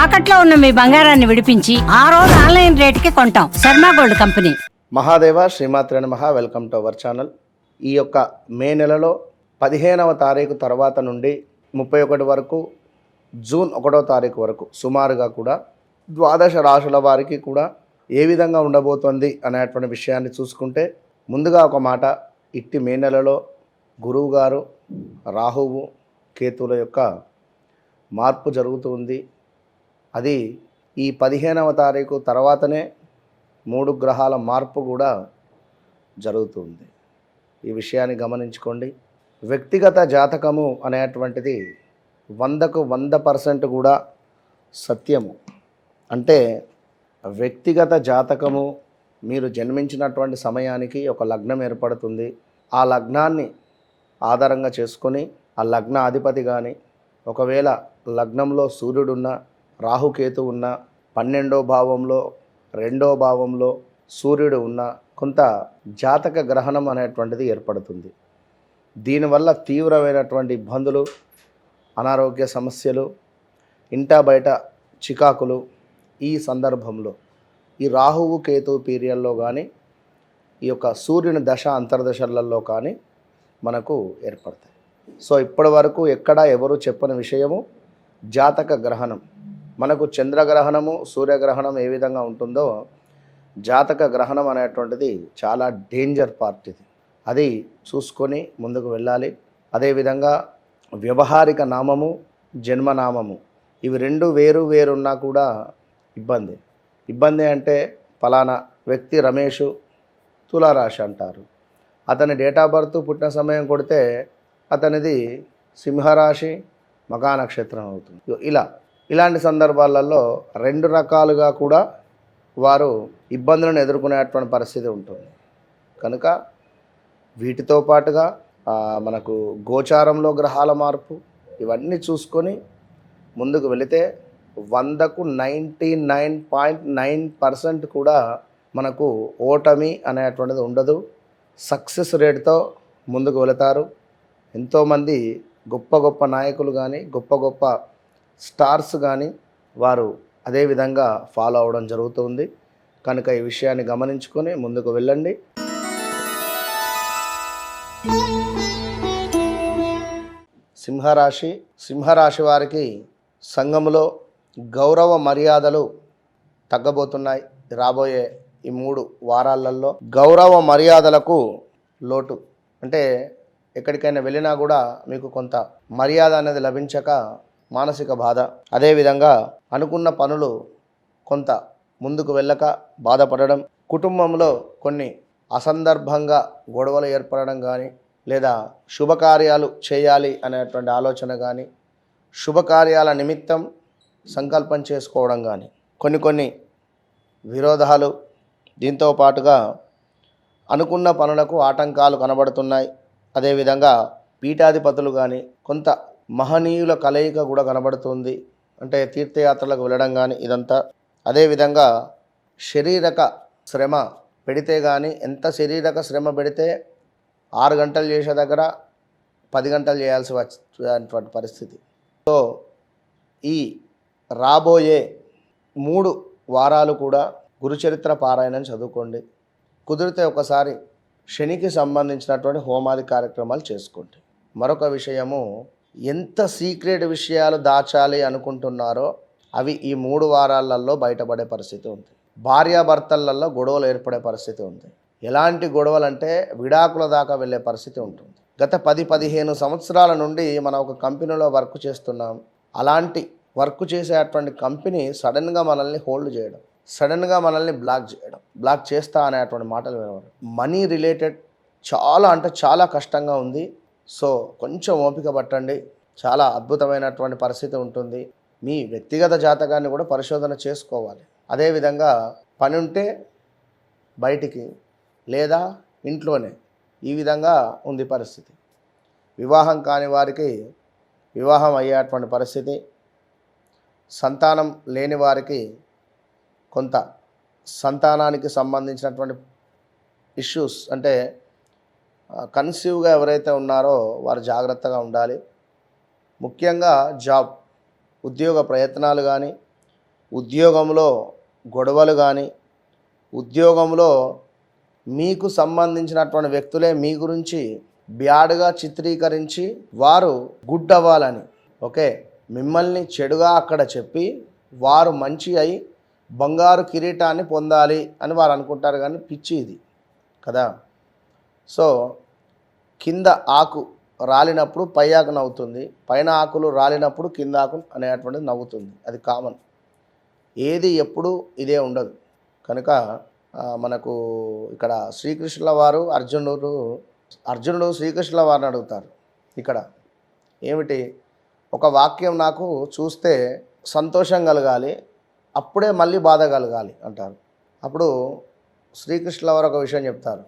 తాకట్లో ఉన్న మీ బంగారాన్ని విడిపించి ఆ రోజు ఆన్లైన్ రేటుకి కొంటాం. Sharma gold company. మహాదేవ శ్రీమాత్రే నమః. Welcome to our channel. ఈ యొక్క మే నెలలో 15వ తారీఖు తర్వాత నుండి 31 వరకు, జూన్ 1వ తారీఖు వరకు సుమారుగా కూడా ద్వాదశ రాశుల వారికి కూడా ఏ విధంగా ఉండబోతోంది అనేటువంటి విషయాన్ని చూసుకుంటే, ముందుగా ఒక మాట, ఇట్టి మే నెలలో గురువు గారు, రాహువు, కేతువుల యొక్క మార్పు జరుగుతుంది. అది ఈ 15వ తారీఖు తర్వాతనే 3 గ్రహాల మార్పు కూడా జరుగుతుంది. ఈ విషయాన్ని గమనించుకోండి. వ్యక్తిగత జాతకము అనేటువంటిది 100కు 100% కూడా సత్యము. అంటే వ్యక్తిగత జాతకము, మీరు జన్మించినటువంటి సమయానికి ఒక లగ్నం ఏర్పడుతుంది. ఆ లగ్నాన్ని ఆధారంగా చేసుకొని ఆ లగ్న అధిపతి కానీ, ఒకవేళ లగ్నంలో సూర్యుడున్న, రాహుకేతు ఉన్న, 12వ భావంలో 2వ భావంలో సూర్యుడు ఉన్న కొంత జాతక గ్రహణం అనేటువంటిది ఏర్పడుతుంది. దీనివల్ల తీవ్రమైనటువంటి ఇబ్బందులు, అనారోగ్య సమస్యలు, ఇంటా బయట చికాకులు ఈ సందర్భంలో ఈ రాహువు కేతు పీరియడ్లో కానీ, ఈ యొక్క సూర్యుని దశ అంతర్దశలలో కానీ మనకు ఏర్పడతాయి. సో ఇప్పటి వరకు ఎక్కడ ఎవరు చెప్పని విషయము జాతక గ్రహణం. మనకు చంద్రగ్రహణము, సూర్యగ్రహణం ఏ విధంగా ఉంటుందో జాతక గ్రహణం అనేటువంటిది చాలా డేంజర్ పార్ట్. అది చూసుకొని ముందుకు వెళ్ళాలి. అదేవిధంగా వ్యవహారిక నామము, జన్మనామము, ఇవి రెండు వేరు వేరున్నా కూడా ఇబ్బంది అంటే ఫలానా వ్యక్తి రమేషు తులారాశి అంటారు. అతని డేట్ ఆఫ్ బర్త్, పుట్టిన సమయం కొడితే అతనిది సింహరాశి, మఘా నక్షత్రం అవుతుంది. ఇలాంటి సందర్భాలలో 2 రకాలుగా కూడా వారు ఇబ్బందులను ఎదుర్కొనేటువంటి పరిస్థితి ఉంటుంది. కనుక వీటితో పాటుగా మనకు గోచారంలో గ్రహాల మార్పు, ఇవన్నీ చూసుకొని ముందుకు వెళితే 100కు 99.9% కూడా మనకు ఓటమి అనేటువంటిది ఉండదు. సక్సెస్ రేట్తో ముందుకు వెళతారు. ఎంతోమంది గొప్ప గొప్ప నాయకులు కానీ, గొప్ప గొప్ప స్టార్స్ కానీ వారు అదే విధంగా ఫాలో అవడం జరుగుతుంది. కనుక ఈ విషయాన్ని గమనించుకొని ముందుకు వెళ్ళండి. సింహరాశి వారికి సంఘములో గౌరవ మర్యాదలు తగ్గబోతున్నాయి. రాబోయే ఈ 3 వారాలలో గౌరవ మర్యాదలకు లోటు. అంటే ఎక్కడికైనా వెళ్ళినా కూడా మీకు కొంత మర్యాద అనేది లభించక మానసిక బాధ, అదేవిధంగా అనుకున్న పనులు కొంత ముందుకు వెళ్ళక బాధపడడం, కుటుంబంలో కొన్ని అసందర్భంగా గొడవలు ఏర్పడడం కానీ, లేదా శుభకార్యాలు చేయాలి అనేటువంటి ఆలోచన కానీ, శుభకార్యాల నిమిత్తం సంకల్పం చేసుకోవడం కానీ, కొన్ని విరోధాలు, దీంతో పాటుగా అనుకున్న పనులకు ఆటంకాలు కనబడుతున్నాయి. అదేవిధంగా పీఠాధిపతులు కానీ, కొంత మహనీయుల కలయిక కూడా కనబడుతుంది. అంటే తీర్థయాత్రలకు వెళ్ళడం కానీ ఇదంతా. అదేవిధంగా శారీరక శ్రమ పెడితే కానీ, ఎంత శారీరక శ్రమ పెడితే 6 గంటలు చేసే దగ్గర 10 గంటలు చేయాల్సి వచ్చేటువంటి పరిస్థితి. సో ఈ రాబోయే 3 వారాలు కూడా గురుచరిత్ర పారాయణం చదువుకోండి. కుదిరితే ఒకసారి శనికి సంబంధించినటువంటి హోమాది కార్యక్రమాలు చేసుకోండి. మరొక విషయము, ఎంత సీక్రెట్ విషయాలు దాచాలి అనుకుంటున్నారో అవి ఈ 3 వారాలలో బయటపడే పరిస్థితి ఉంది. భార్యాభర్తలలో గొడవలు ఏర్పడే పరిస్థితి ఉంది. ఎలాంటి గొడవలు అంటే విడాకుల దాకా వెళ్ళే పరిస్థితి ఉంటుంది. గత 10-15 సంవత్సరాల నుండి మనం ఒక కంపెనీలో వర్క్ చేస్తున్నాం. అలాంటి వర్క్ చేసేటువంటి కంపెనీ సడన్గా మనల్ని హోల్డ్ చేయడం, సడన్గా మనల్ని బ్లాక్ చేస్తా అనేటువంటి మాటలు వినవాలి. మనీ రిలేటెడ్ చాలా కష్టంగా ఉంది. సో కొంచెం ఓపిక పట్టండి. చాలా అద్భుతమైనటువంటి పరిస్థితి ఉంటుంది. మీ వ్యక్తిగత జాతకాన్ని కూడా పరిశోధన చేసుకోవాలి. అదేవిధంగా పని ఉంటే బయటికి, లేదా ఇంట్లోనే, ఈ విధంగా ఉంది పరిస్థితి. వివాహం కాని వారికి వివాహం అయ్యేటువంటి పరిస్థితి, సంతానం లేని వారికి కొంత సంతానానికి సంబంధించినటువంటి ఇష్యూస్, అంటే కన్సీవ్గా ఎవరైతే ఉన్నారో వారు జాగ్రత్తగా ఉండాలి. ముఖ్యంగా ఉద్యోగ ప్రయత్నాలు కానీ, ఉద్యోగంలో గొడవలు కానీ, ఉద్యోగంలో మీకు సంబంధించినటువంటి వ్యక్తులే మీ గురించి బ్యాడ్గా చిత్రీకరించి వారు గుడ్ అవ్వాలని, ఓకే, మిమ్మల్ని చెడుగా అక్కడ చెప్పి వారు మంచి అయి బంగారు కిరీటాన్ని పొందాలి అని వారు అనుకుంటారు. కానీ పిచ్చి ఇది కదా. సో కింద ఆకు రాలినప్పుడు పై ఆకు నవ్వుతుంది, పైన ఆకులు రాలినప్పుడు కింద ఆకు అనేటువంటిది నవ్వుతుంది. అది కామన్. ఏది ఎప్పుడు ఇదే ఉండదు. కనుక మనకు ఇక్కడ శ్రీకృష్ణుల వారు అర్జునుడు శ్రీకృష్ణుల వారిని అడుగుతారు. ఇక్కడ ఏమిటి, ఒక వాక్యం నాకు చూస్తే సంతోషం కలగాలి, అప్పుడే మళ్ళీ బాధ కలగాలి అంటారు. అప్పుడు శ్రీకృష్ణుల వారు ఒక విషయం చెప్తారు.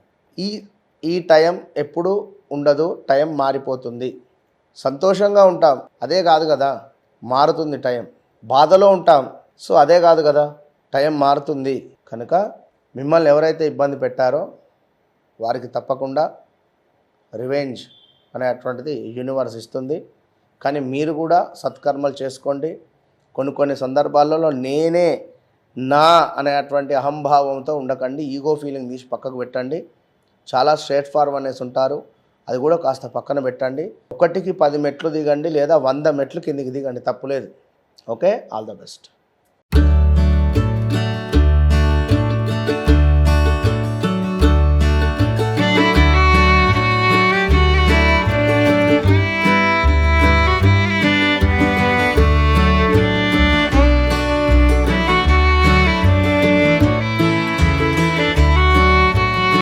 ఈ టైం ఎప్పుడు ఉండదు, టైం మారిపోతుంది. సంతోషంగా ఉంటాం, అదే కాదు కదా, మారుతుంది టైం. బాధలో ఉంటాం, సో అదే కాదు కదా, టైం మారుతుంది. కనుక మిమ్మల్ని ఎవరైతే ఇబ్బంది పెట్టారో వారికి తప్పకుండా రివెంజ్ అనేటువంటిది యూనివర్స్ ఇస్తుంది. కానీ మీరు కూడా సత్కర్మలు చేసుకోండి. కొన్ని సందర్భాలలో నేనే నా అనేటువంటి అహంభావంతో ఉండకండి. ఈగో ఫీలింగ్ తీసి పక్కకు పెట్టండి. చాలా స్ట్రేట్ ఫార్వర్డ్నెస్ ఉంటారు, అది కూడా కాస్త పక్కన పెట్టండి. 1కి 10 మెట్లు దిగండి, లేదా 100 మెట్లు కిందికి దిగండి, తప్పులేదు. Okay, all the best.